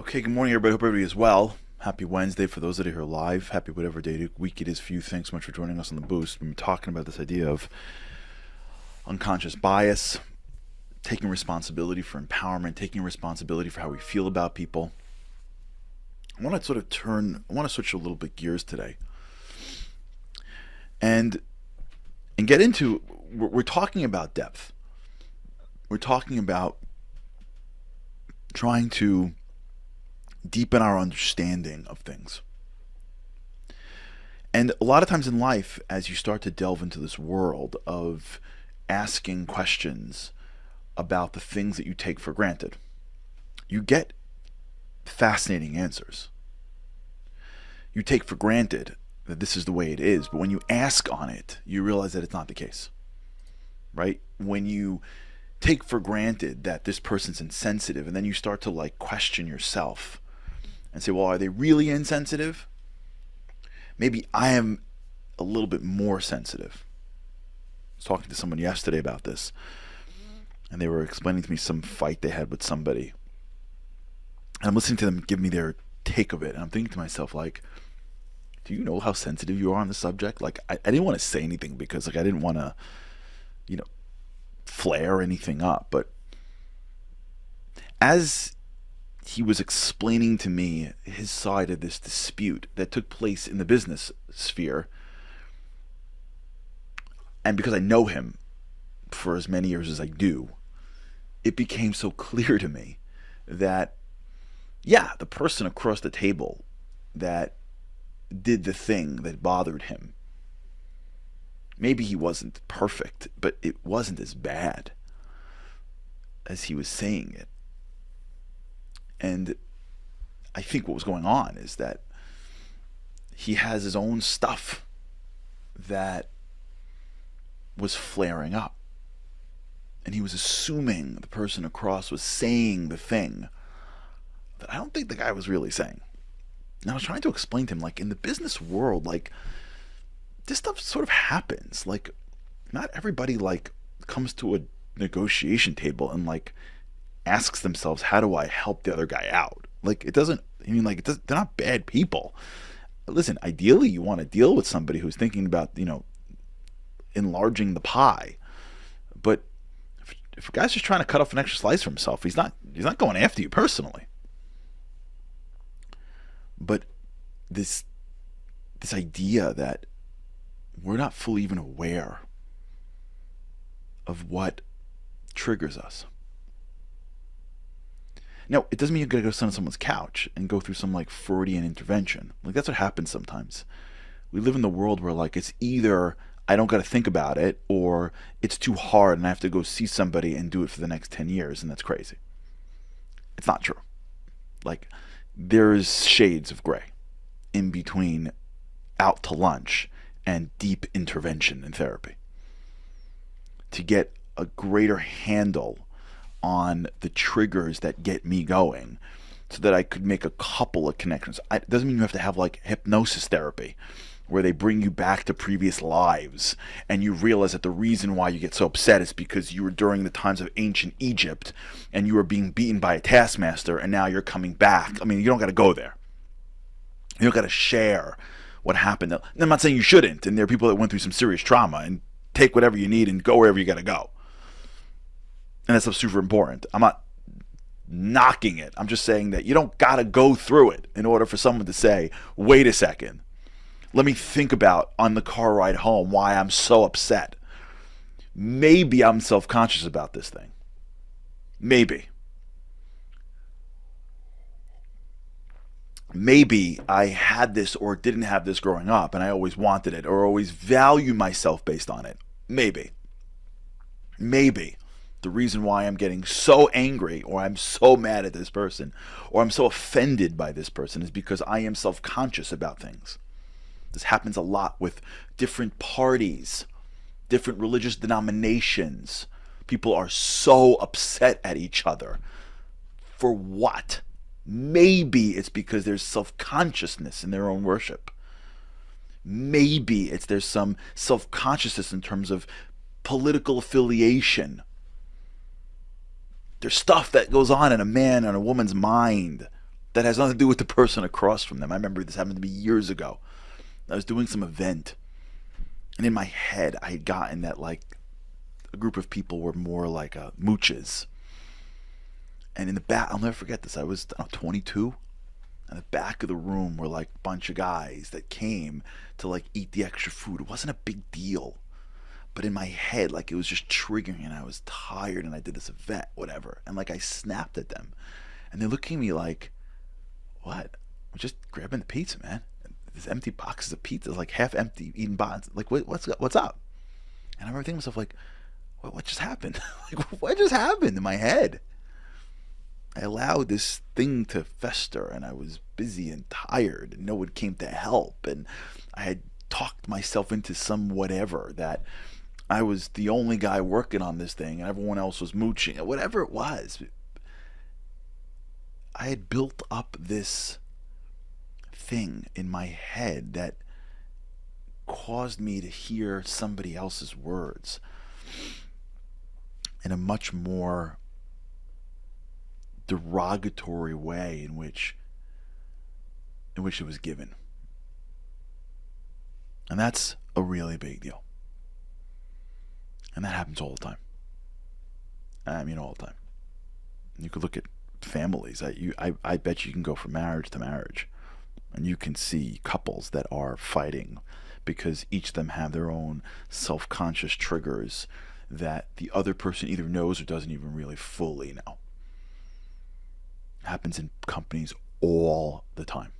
Okay, good morning, everybody. Hope everybody is well. Happy Wednesday for those that are here live. Happy whatever day of week it is for you. Thanks so much for joining us on the Boost. We've been talking about this idea of unconscious bias, taking responsibility for empowerment, taking responsibility for how we feel about people. I want to switch a little bit gears today, and get into. We're talking about depth. We're talking about trying to deepen our understanding of things. And a lot of times in life, as you start to delve into this world of asking questions about the things that you take for granted, you get fascinating answers. You take for granted that this is the way it is, but when you ask on it, you realize that it's not the case, right? When you take for granted that this person's insensitive, and then you start to question yourself and say, well, are they really insensitive? Maybe I am a little bit more sensitive. I was talking to someone yesterday about this, and they were explaining to me some fight they had with somebody. And I'm listening to them give me their take of it, and I'm thinking to myself, do you know how sensitive you are on the subject? I didn't want to say anything because I didn't want to, flare anything up. But as he was explaining to me his side of this dispute that took place in the business sphere, and because I know him for as many years as I do, it became so clear to me that, yeah, the person across the table that did the thing that bothered him, maybe he wasn't perfect, but it wasn't as bad as he was saying it. And I think what was going on is that he has his own stuff that was flaring up. And he was assuming the person across was saying the thing that I don't think the guy was really saying. And I was trying to explain to him, in the business world, this stuff sort of happens. Not everybody, comes to a negotiation table and, asks themselves, how do I help the other guy out? They're not bad people. Listen, ideally you want to deal with somebody who's thinking about, enlarging the pie. But if a guy's just trying to cut off an extra slice for himself, he's not going after you personally. But this idea that we're not fully even aware of what triggers us. Now, it doesn't mean you're going to go sit on someone's couch and go through some Freudian intervention. That's what happens sometimes. We live in the world where it's either I don't got to think about it, or it's too hard and I have to go see somebody and do it for the next 10 years, and that's crazy. It's not true. There's shades of gray in between out to lunch and deep intervention in therapy to get a greater handle on the triggers that get me going, so that I could make a couple of connections. It doesn't mean you have to have hypnosis therapy where they bring you back to previous lives and you realize that the reason why you get so upset is because you were during the times of ancient Egypt and you were being beaten by a taskmaster, and now you're coming back. You don't got to go there. You don't got to share what happened. I'm not saying you shouldn't, and there are people that went through some serious trauma, and take whatever you need and go wherever you got to go. And that's super important. I'm not knocking it. I'm just saying that you don't got to go through it in order for someone to say, wait a second, let me think about on the car ride home why I'm so upset. Maybe I'm self-conscious about this thing. Maybe. Maybe I had this or didn't have this growing up and I always wanted it, or always value myself based on it. Maybe. The reason why I'm getting so angry, or I'm so mad at this person, or I'm so offended by this person, is because I am self-conscious about things. This happens a lot with different parties, different religious denominations. People are so upset at each other. For what? Maybe it's because there's self-consciousness in their own worship. Maybe there's some self-consciousness in terms of political affiliation. There's stuff that goes on in a man and a woman's mind that has nothing to do with the person across from them. I remember this happened to me years ago. I was doing some event, and in my head, I had gotten that like a group of people were more like mooches. And in the back, I'll never forget this. I was 22. In the back of the room were like a bunch of guys that came to like eat the extra food. It wasn't a big deal. But in my head, like it was just triggering, and I was tired, and I did this event, whatever. And like I snapped at them. And they're looking at me like, what? We're just grabbing the pizza, man. This empty boxes of pizza, like half empty, eating box. Like, what's up? And I remember thinking to myself, like, what just happened? Like, what just happened in my head? I allowed this thing to fester, and I was busy and tired, and no one came to help. And I had talked myself into some whatever that I was the only guy working on this thing, and everyone else was mooching, whatever it was. I had built up this thing in my head that caused me to hear somebody else's words in a much more derogatory way in which it was given. And that's a really big deal. And that happens all the time. I mean, all the time. You could look at families. I bet you can go from marriage to marriage, and you can see couples that are fighting because each of them have their own self-conscious triggers that the other person either knows or doesn't even really fully know. It happens in companies all the time.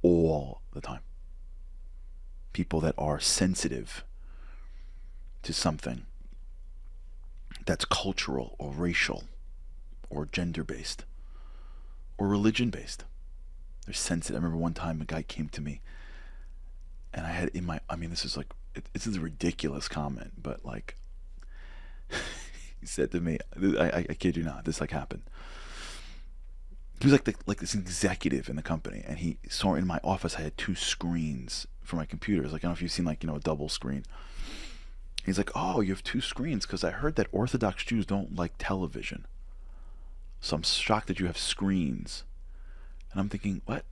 All the time. People that are sensitive to something that's cultural or racial or gender-based or religion-based. They're sensitive. I remember one time a guy came to me, and I had in my, I mean, this is like, this is a ridiculous comment, but like, he said to me, I kid you not, this like happened. He was like this executive in the company, and he saw in my office I had 2 screens for my computers. Like, I don't know if you've seen like, a double screen. He's like, oh, you have 2 screens because I heard that Orthodox Jews don't like television. So I'm shocked that you have screens. And I'm thinking, what?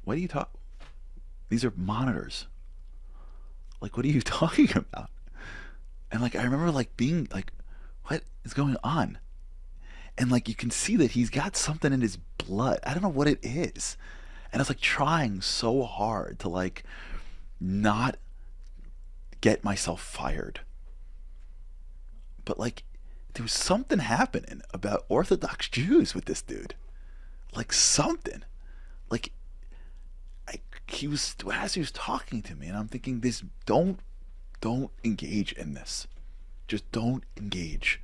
What are you talking? These are monitors. Like, what are you talking about? And like, I remember like being like, what is going on? And like, you can see that he's got something in his blood. I don't know what it is. And I was like trying so hard to like not get myself fired. But like, there was something happening about Orthodox Jews with this dude. Like something. Like, he was, as he was talking to me, and I'm thinking, this, don't engage in this. Just don't engage.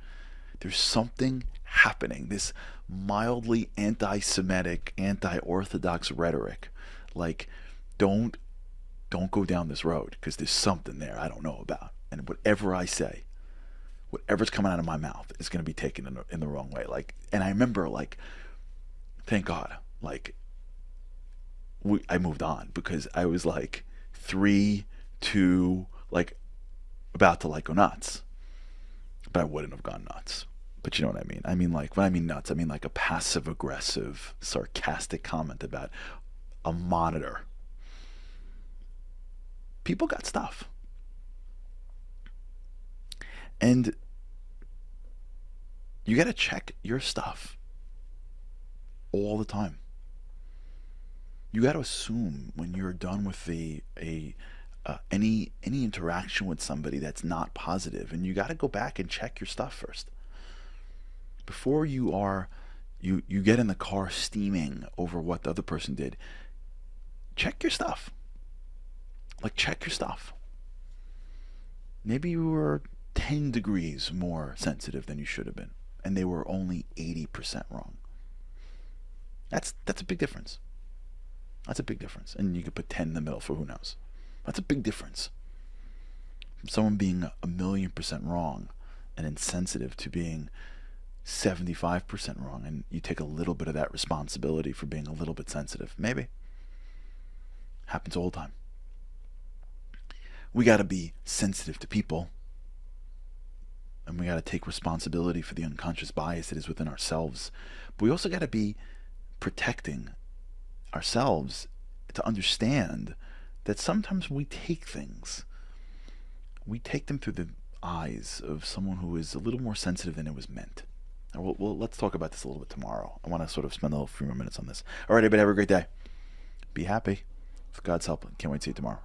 There's something happening. This mildly anti-Semitic, anti-Orthodox rhetoric. Like, don't go down this road, because there's something there I don't know about. And whatever I say, whatever's coming out of my mouth is going to be taken in the wrong way. Like, and I remember, like, thank God, like, I moved on, because I was like 3, 2, like about to like go nuts. But I wouldn't have gone nuts. But you know what I mean? I mean, like, when I mean nuts, I mean like a passive aggressive, sarcastic comment about a monitor. People got stuff. And you got to check your stuff all the time. You got to assume when you're done with any interaction with somebody that's not positive, and you got to go back and check your stuff first before you get in the car steaming over what the other person did. Check your stuff. Like, check your stuff. Maybe you were 10 degrees more sensitive than you should have been, and they were only 80% wrong. That's a big difference. That's a big difference. And you could put 10 in the middle for who knows. That's a big difference. From someone being 1,000,000% wrong and insensitive to being 75% wrong, and you take a little bit of that responsibility for being a little bit sensitive. Maybe. Happens all the time. We got to be sensitive to people, and we got to take responsibility for the unconscious bias that is within ourselves. But we also got to be protecting ourselves to understand that sometimes we take things, we take them through the eyes of someone who is a little more sensitive than it was meant. Well, let's talk about this a little bit tomorrow. I want to sort of spend a few more minutes on this. All right, everybody, have a great day. Be happy. With God's help. Can't wait to see you tomorrow.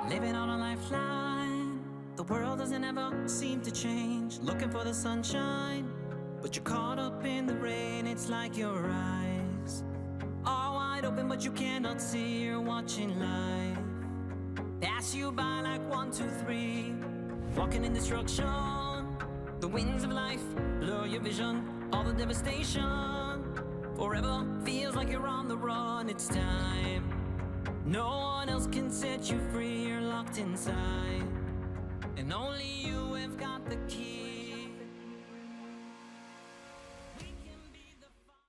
Living on a lifeline. The world doesn't ever seem to change. Looking for the sunshine, but you're caught up in the rain. It's like your eyes are wide open, but you cannot see. You're watching life pass you by like 1, 2, 3. Walking in destruction. The winds of life blur your vision. All the devastation. Forever feels like you're on the run. It's time. No one else can set you free. You're locked inside, and only you have got the key.